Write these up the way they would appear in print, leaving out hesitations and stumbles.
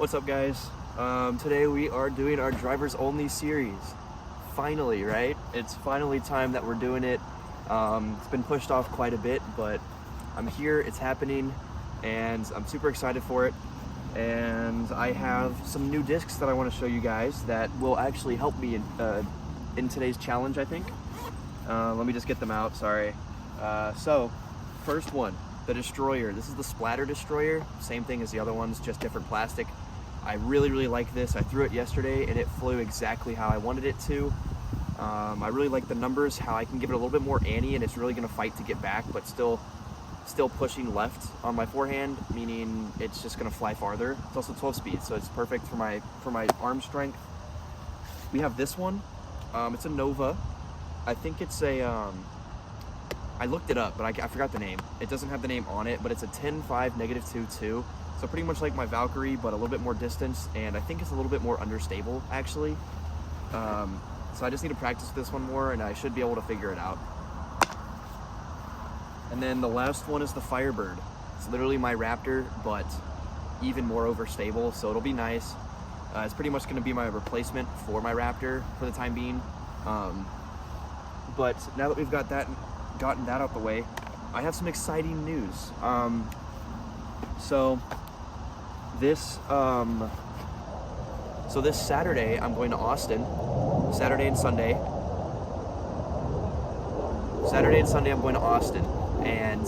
What's up, guys? Today we are doing our drivers only series. Finally, right? It's finally time that we're doing it. It's been pushed off quite a bit, but I'm here, it's happening, and I'm super excited for it. And I have some new discs that I want to show you guys that will actually help me in today's challenge, I think. Let me just get them out, sorry. So, first one, the Destroyer. This is the Splatter Destroyer, same thing as the other ones, just different plastic. I really like this. I threw it yesterday and it flew exactly how I wanted it to. I really like the numbers, how I can give it a little bit more ante and it's really gonna fight to get back, but still pushing left on my forehand, meaning it's just gonna fly farther. It's also 12 speed, so it's perfect for my arm strength. We have this one. It's a Nova. I think it's a, I looked it up, but I forgot the name. It doesn't have the name on it, but it's a 10.5 -2.2. So pretty much like my Valkyrie, but a little bit more distance, and I think it's a little bit more understable, actually. So I just need to practice this one more, and I should be able to figure it out. And then the last one is the Firebird. It's literally my Raptor, but even more overstable, so it'll be nice. It's pretty much gonna be my replacement for my Raptor for the time being. But now that we've gotten that out the way, I have some exciting news. So this Saturday I'm going to Austin. Saturday and Sunday I'm going to Austin, and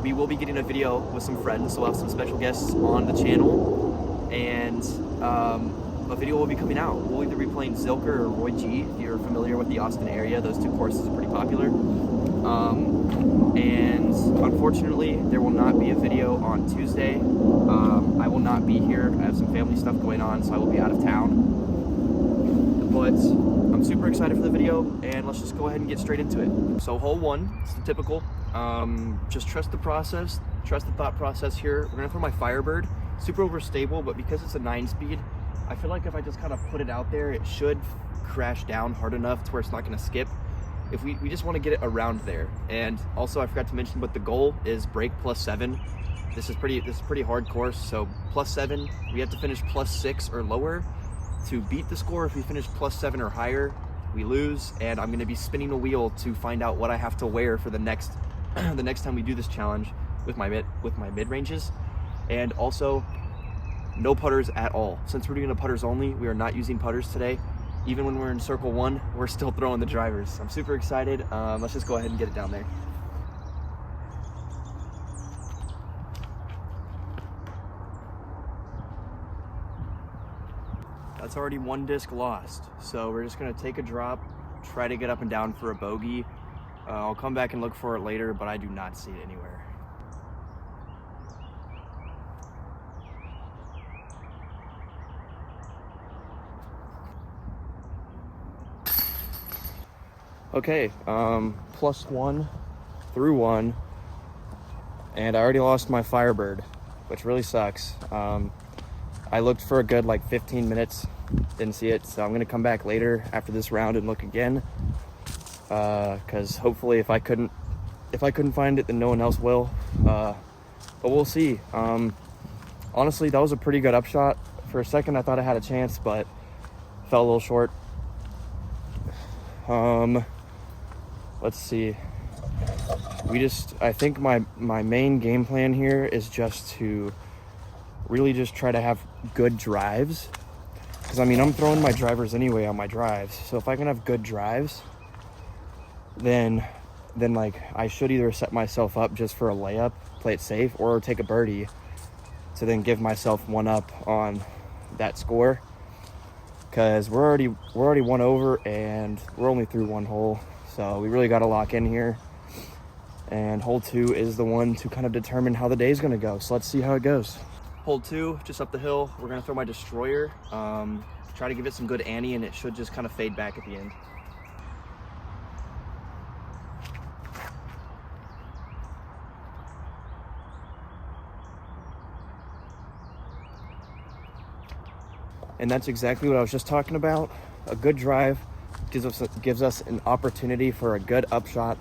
we will be getting a video with some friends. So we'll have some special guests on the channel, and a video will be coming out. We'll either be playing Zilker or Roy G. If you're familiar with the Austin area, those two courses are pretty popular. And unfortunately, there will not be a video on Tuesday. I will not be here. I have some family stuff going on, so I will be out of town. But I'm super excited for the video, and let's just go ahead and get straight into it. So hole one, it's the typical. Just trust the process, trust the thought process here. We're gonna throw my Firebird. Super overstable, but because it's a 9-speed, I feel like if I just kind of put it out there, it should crash down hard enough to where it's not gonna skip. If we just want to get it around there. And also I forgot to mention, but the goal is break +7. This is pretty hard course, so +7, we have to finish +6 or lower to beat the score. If we finish +7 or higher, we lose, and I'm going to be spinning a wheel to find out what I have to wear for the next the next time we do this challenge with my mid ranges. And also no putters at all. Since we're doing a putters only, we are not using putters today. Even when we're in circle one, we're still throwing the drivers. I'm super excited. Let's just go ahead and get it down there. That's already one disc lost. So we're just gonna take a drop, try to get up and down for a bogey. I'll come back and look for it later, but I do not see it anywhere. Okay, +1 through 1, and I already lost my Firebird, which really sucks. I looked for a good like 15 minutes, didn't see it, so I'm gonna come back later after this round and look again, because hopefully if I couldn't find it, then no one else will, but we'll see. Honestly, that was a pretty good upshot. For a second I thought I had a chance, but fell a little short. Let's see. I think my main game plan here is just to really just try to have good drives. Because I mean, I'm throwing my drivers anyway on my drives. So if I can have good drives, then like I should either set myself up just for a layup, play it safe, or take a birdie to then give myself one up on that score. Because we're already one over and we're only through one hole. So we really got to lock in here, and hole 2 is the one to kind of determine how the day is going to go. So let's see how it goes. Hole 2, just up the hill. We're going to throw my Destroyer, try to give it some good ante, and it should just kind of fade back at the end. And that's exactly what I was just talking about. A good drive gives us an opportunity for a good upshot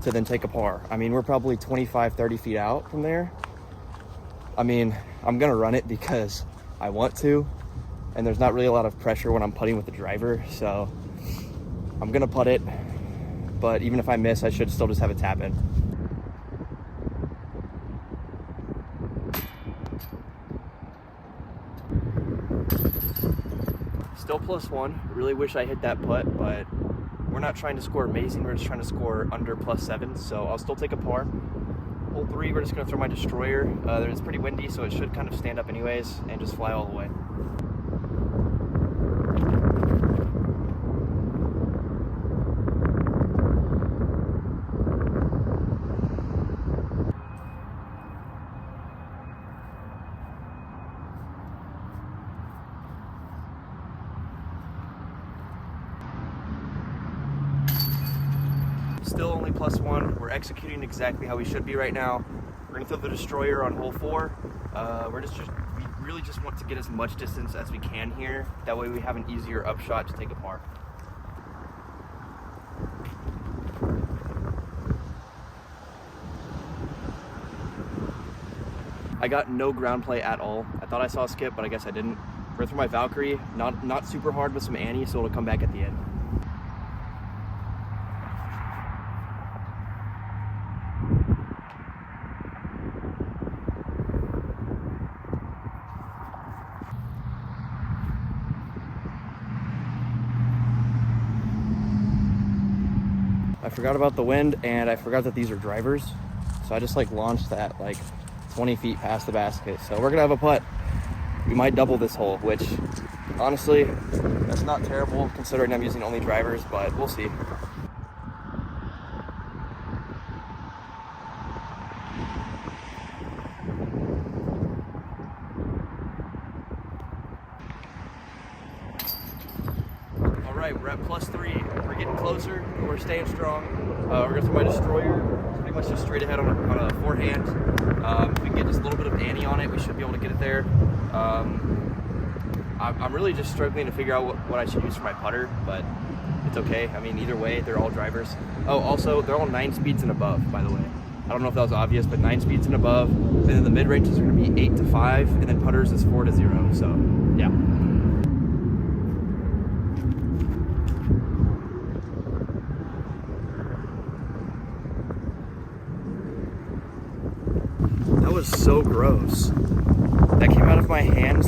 to then take a par. I mean, we're probably 25, 30 feet out from there. I mean, I'm gonna run it because I want to, and there's not really a lot of pressure when I'm putting with the driver, so I'm gonna putt it, but even if I miss, I should still just have a tap in. Still +1. Really wish I hit that putt, but we're not trying to score amazing. We're just trying to score under +7, so I'll still take a par. Hole 3, we're just gonna throw my destroyer. It's pretty windy, so it should kind of stand up anyways and just fly all the way. Still only +1. We're executing exactly how we should be right now. We're gonna throw the destroyer on hole 4. We really just want to get as much distance as we can here. That way we have an easier upshot to take a par. I got no ground play at all. I thought I saw a skip, but I guess I didn't. We're gonna throw my Valkyrie, not super hard with some Annie, so it'll come back at the end. I forgot about the wind, and I forgot that these are drivers. So I just launched that 20 feet past the basket. So we're gonna have a putt. We might double this hole, which honestly, that's not terrible considering I'm using only drivers, but we'll see. All right, we're at +3. We're getting closer, but we're staying strong. We're gonna throw my destroyer. Pretty much just straight ahead on a forehand. If we can get just a little bit of Annie on it, we should be able to get it there. I'm really just struggling to figure out what I should use for my putter, but it's okay. I mean, either way, they're all drivers. Oh, also, they're all 9 speeds and above, by the way. I don't know if that was obvious, but 9 speeds and above. And then the mid-ranges are gonna be 8 to 5, and then putters is 4 to 0, so yeah. That was so gross. That came out of my hands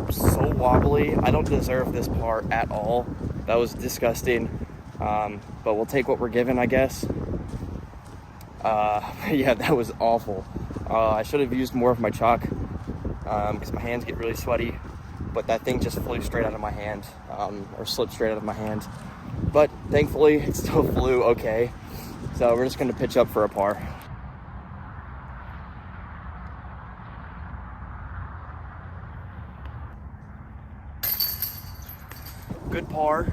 so wobbly. I don't deserve this par at all. That was disgusting. But we'll take what we're given, I guess. Yeah, that was awful. I should have used more of my chalk because my hands get really sweaty. But that thing just flew straight out of my hand, or slipped straight out of my hand. But thankfully, it still flew okay. So we're just going to pitch up for a par. Good par.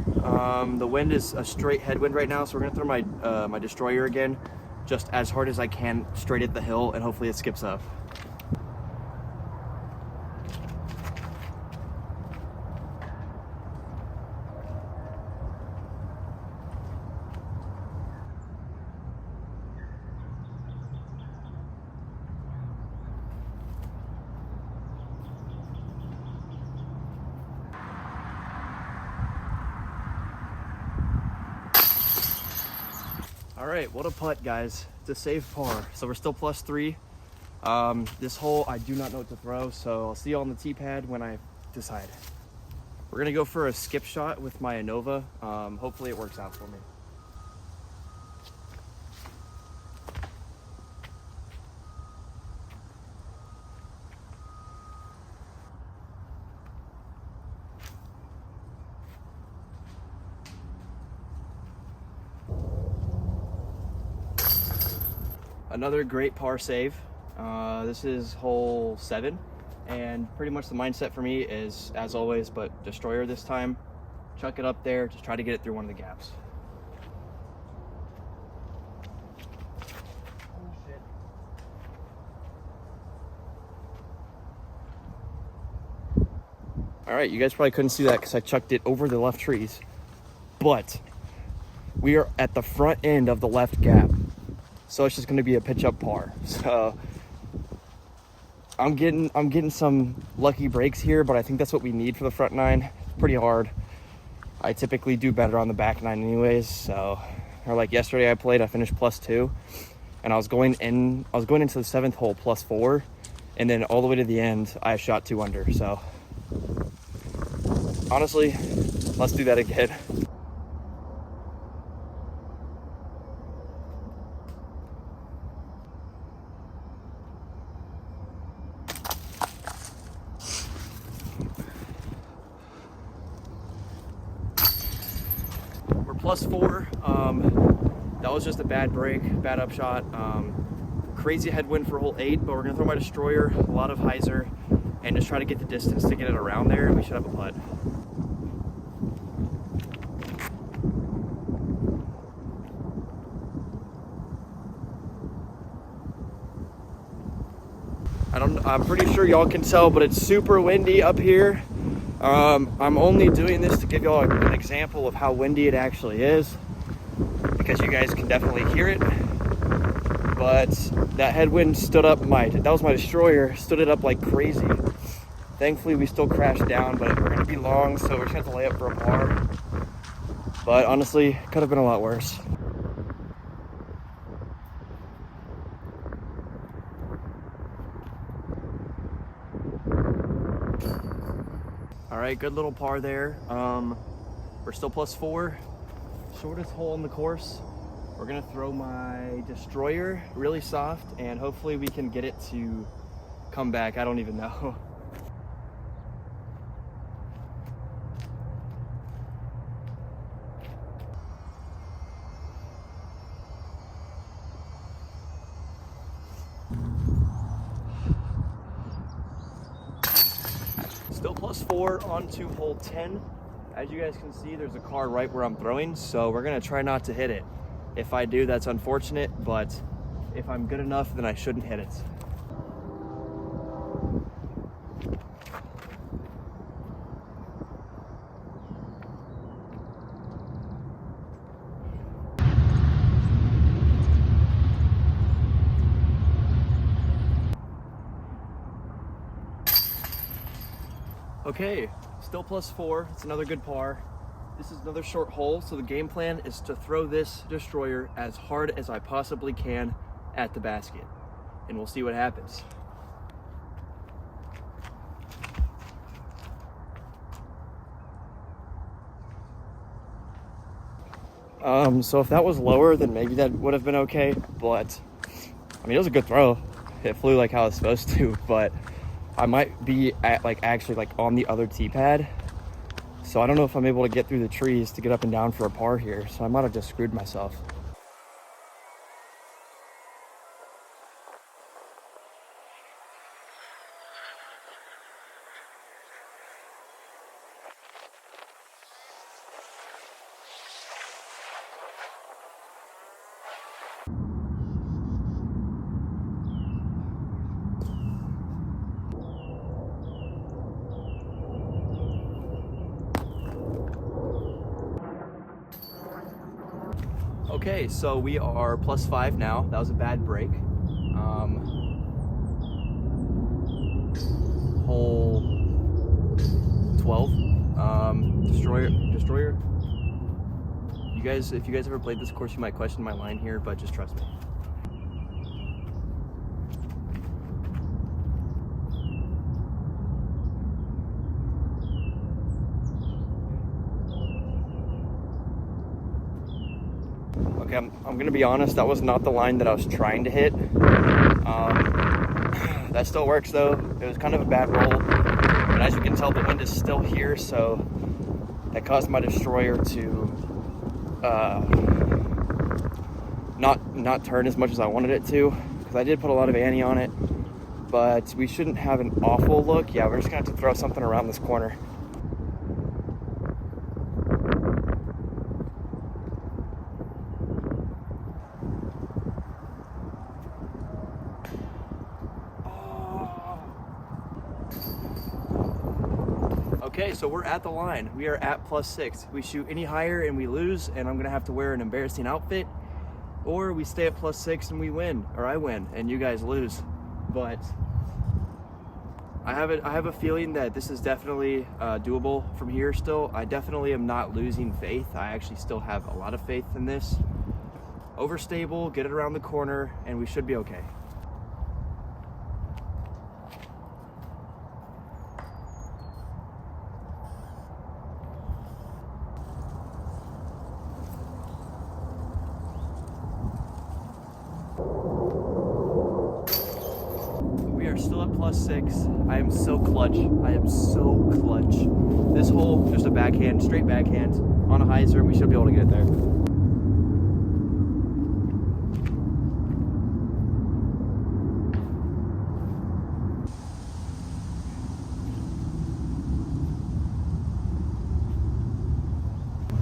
The wind is a straight headwind right now, so we're gonna throw my destroyer again, just as hard as I can, straight at the hill, and hopefully it skips up. All right, what a putt, guys. It's a safe par. So we're still +3. This hole, I do not know what to throw, so I'll see you on the tee pad when I decide. We're gonna go for a skip shot with my Innova. Hopefully it works out for me. Another great par save. This is hole 7, and pretty much the mindset for me is, as always, but destroyer this time. Chuck it up there, just try to get it through one of the gaps. Oh, shit. All right, you guys probably couldn't see that because I chucked it over the left trees, but we are at the front end of the left gap. So it's just going to be a pitch up par. So I'm getting some lucky breaks here, but I think that's what we need for the front nine. It's pretty hard. I typically do better on the back nine anyways, so, or like yesterday I finished +2, and I was going into the 7th hole +4, and then all the way to the end I shot 2 under. So honestly, let's do that again. We're +4. That was just a bad break, bad upshot. Crazy headwind for hole 8, but we're gonna throw my destroyer, a lot of hyzer, and just try to get the distance to get it around there, and we should have a putt. I'm pretty sure y'all can tell, but it's super windy up here. I'm only doing this to give y'all an example of how windy it actually is, because you guys can definitely hear it. But that headwind that was my destroyer, stood it up like crazy. Thankfully we still crashed down, but we're gonna be long, so we're just gonna have to lay up for a par. But honestly, could have been a lot worse. All right, good little par there. We're still +4, shortest hole in the course. We're gonna throw my destroyer really soft, and hopefully we can get it to come back. I don't even know. Still +4 onto hole 10. As you guys can see, there's a car right where I'm throwing, so we're gonna try not to hit it. If I do, that's unfortunate, but if I'm good enough, then I shouldn't hit it. Okay, still +4. It's another good par. This is another short hole, so the game plan is to throw this destroyer as hard as I possibly can at the basket, and we'll see what happens. So if that was lower, then maybe that would have been okay, but I mean, it was a good throw. It flew like how it's supposed to, but I might be actually on the other tee pad. So I don't know if I'm able to get through the trees to get up and down for a par here. So I might have just screwed myself. Okay, so we are +5 now. That was a bad break. Hole 12. Destroyer. You guys, if you guys ever played this course, you might question my line here, but just trust me. Okay, I'm gonna be honest, that was not the line that I was trying to hit. That still works though. It was kind of a bad roll, but as you can tell, the wind is still here, so that caused my destroyer to not turn as much as I wanted it to, because I did put a lot of ante on it, but we shouldn't have an awful look. Yeah, we're just gonna have to throw something around this corner. Okay, so we're at the line. We are at +6. We shoot any higher and we lose, and I'm gonna have to wear an embarrassing outfit, or we stay at +6 and we win, or I win and you guys lose. But I have a feeling that this is definitely doable from here still. I definitely am not losing faith. I actually still have a lot of faith in this. Overstable, get it around the corner, and we should be okay. We are still at +6. I am so clutch. I am so clutch. This hole, just a backhand, straight backhand on a hyzer. We should be able to get it there.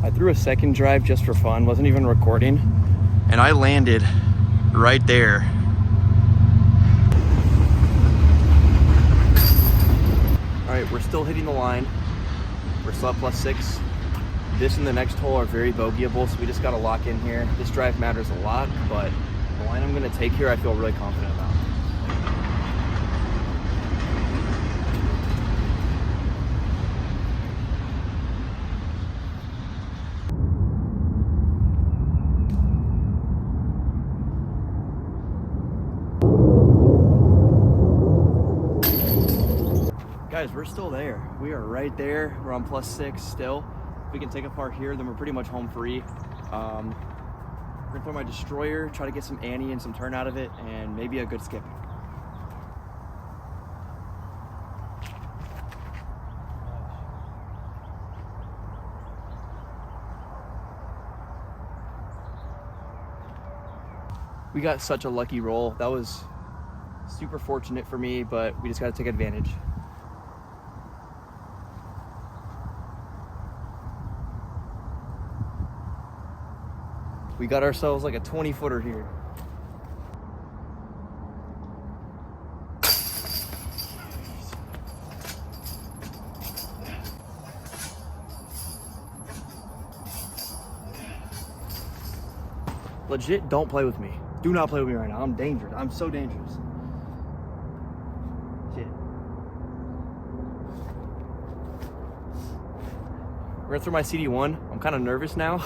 I threw a second drive just for fun, wasn't even recording, and I landed right there. All right, we're still hitting the line. We're still at +6. This and the next hole are very bogeyable, so we just gotta lock in here. This drive matters a lot, but the line I'm gonna take here, I feel really confident about. Guys, we're still there. We are right there. We're on +6 still. If we can take a par here, then we're pretty much home free. We're gonna throw my destroyer, try to get some ante and some turn out of it, and maybe a good skip. We got such a lucky roll. That was super fortunate for me, but we just gotta take advantage. We got ourselves like a 20-footer here. Legit, don't play with me. Do not play with me right now. I'm dangerous. I'm so dangerous. Shit. We're gonna throw my CD1. I'm kind of nervous now.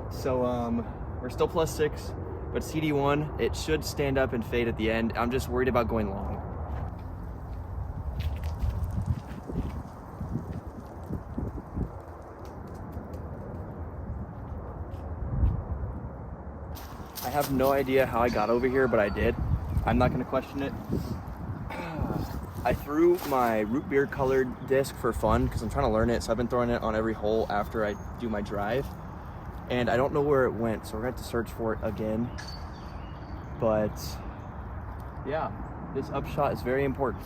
So we're still +6, but CD1, it should stand up and fade at the end. I'm just worried about going long. I have no idea how I got over here, but I did. I'm not gonna question it. I threw my root beer colored disc for fun because I'm trying to learn it, so I've been throwing it on every hole after I do my drive. And I don't know where it went, so we're gonna have to search for it again. But yeah, this upshot is very important.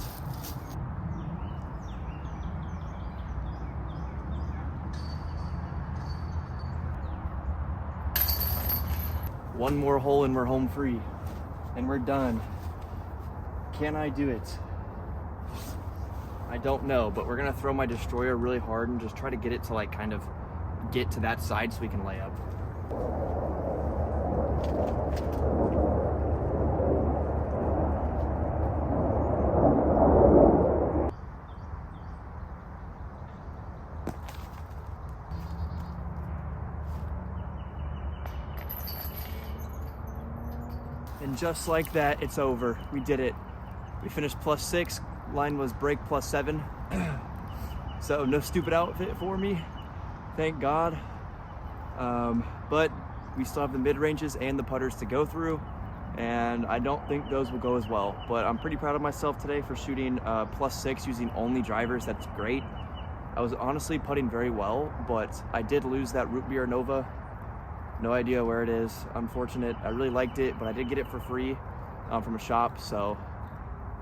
One more hole and we're home free. And we're done. Can I do it? I don't know, but we're gonna throw my destroyer really hard and just try to get it to like kind of get to that side so we can lay up. And just like that, it's over. We did it. We finished +6. Line was break +7. So no stupid outfit for me. Thank God. But we still have the mid-ranges and the putters to go through, and I don't think those will go as well. But I'm pretty proud of myself today for shooting +6 using only drivers. That's great. I was honestly putting very well, but I did lose that Root Beer Nova. No idea where it is. Unfortunate. I really liked it, but I did get it for free from a shop, so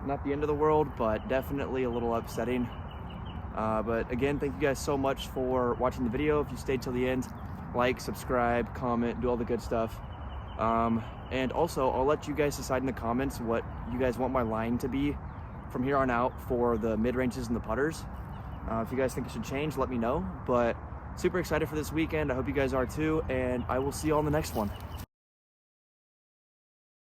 not the end of the world, but definitely a little upsetting. But again, thank you guys so much for watching the video. If you stayed till the end, like, subscribe, comment, do all the good stuff. And also, I'll let you guys decide in the comments what you guys want my line to be from here on out for the mid-ranges and the putters. If you guys think it should change, let me know. But super excited for this weekend. I hope you guys are too, and I will see you all in the next one.